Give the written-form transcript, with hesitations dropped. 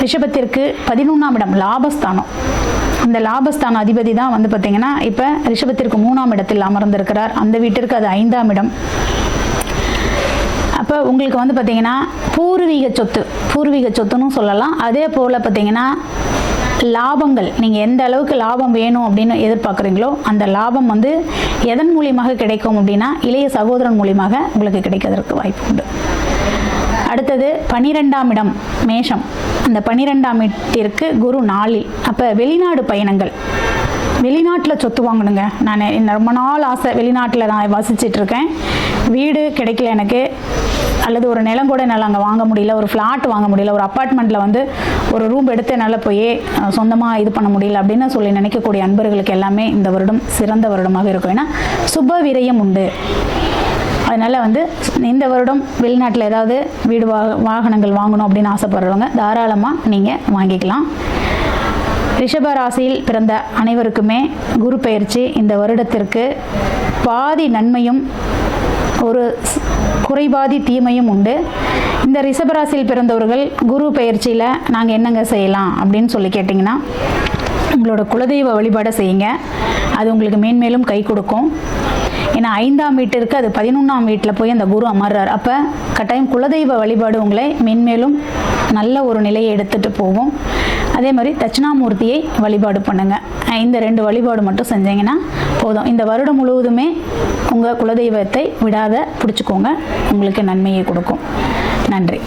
ரிஷபத்திற்கு 11ஆம் இடம் லாபஸ்தானம். அந்த லாபஸ்தான அதிபதி தான் வந்து பார்த்தீங்கன்னா இப்போ ரிஷபத்திற்கு 3ஆம் இடத்தில் அமர்ந்திருக்கிறார். அந்த வீட்டிற்கு அது 5ஆம் இடம். அப்போ உங்களுக்கு வந்து பார்த்தீங்கன்னா பூர்வீக சொத்துன்னு சொல்லலாம். அதே போல் பார்த்தீங்கன்னா லாபங்கள், நீங்கள் எந்த அளவுக்கு லாபம் வேணும் அப்படின்னு எதிர்பார்க்குறீங்களோ அந்த லாபம் வந்து எதன் மூலியமாக கிடைக்கும் அப்படின்னா இளைய சகோதரன் மூலியமாக உங்களுக்கு கிடைக்கிறதுக்கு வாய்ப்பு உண்டு. அடுத்தது 12ஆம் இடம் மேஷம். அந்த 12ஆம் இடத்திற்கு குரு 4. அப்போ வெளிநாடு பயணங்கள், வெளிநாட்டில் சொத்து வாங்கணுங்க. நான் ரொம்ப நாள் ஆசை, வெளிநாட்டில் நான் வசிச்சிட்டு இருக்கேன், வீடு கிடைக்கல எனக்கு, அல்லது ஒரு நிலம் கூட என்னால் அங்கே வாங்க முடியல, ஒரு ஃப்ளாட் வாங்க முடியல, ஒரு அப்பார்ட்மெண்ட்டில் வந்து ஒரு ரூம் எடுத்து என்னால் போய் சொந்தமாக இது பண்ண முடியல அப்படின்னு சொல்லி நினைக்கக்கூடிய அன்பர்களுக்கு எல்லாமே இந்த வருடம் சிறந்த வருடமாக இருக்கும். ஏன்னா சுப விரயம் உண்டு. அதனால் வந்து இந்த வருடம் வெளிநாட்டில் ஏதாவது வீடு வாகனங்கள் வாங்கணும் அப்படின்னு ஆசைப்படுறவங்க தாராளமாக நீங்கள் வாங்கிக்கலாம். ரிஷப ராசியில் பிறந்த அனைவருக்குமே குரு பெயர்ச்சி இந்த வருடத்திற்கு பாதி நன்மையும் ஒரு குறைபாதி தீமையும் உண்டு. இந்த ரிஷபராசியில் பிறந்தவர்கள் குரு பெயர்ச்சியில் நாங்கள் என்னங்க செய்யலாம் அப்படின்னு சொல்லி கேட்டிங்கன்னா, உங்களோட குலதெய்வ வழிபாடை செய்யுங்க. அது உங்களுக்கு மேன்மேலும் கை கொடுக்கும். ஏன்னா 5ஆம் வீட்டிற்கு அது 11ஆம் வீட்டில் போய் அந்த குரு அமர்றார். அப்போ கட்டாயம் குலதெய்வ வழிபாடு உங்களை மேன்மேலும் நல்ல ஒரு நிலையை எடுத்துகிட்டு போகும். அதே மாதிரி தட்சிணாமூர்த்தியை வழிபாடு பண்ணுங்கள். இந்த 2 வழிபாடு மட்டும் செஞ்சீங்கன்னா போதும். இந்த வருடம் முழுவதுமே உங்கள் குலதெய்வத்தை விடாத பிடிச்சிக்கோங்க, உங்களுக்கு நன்மையை கொடுக்கும். நன்றி.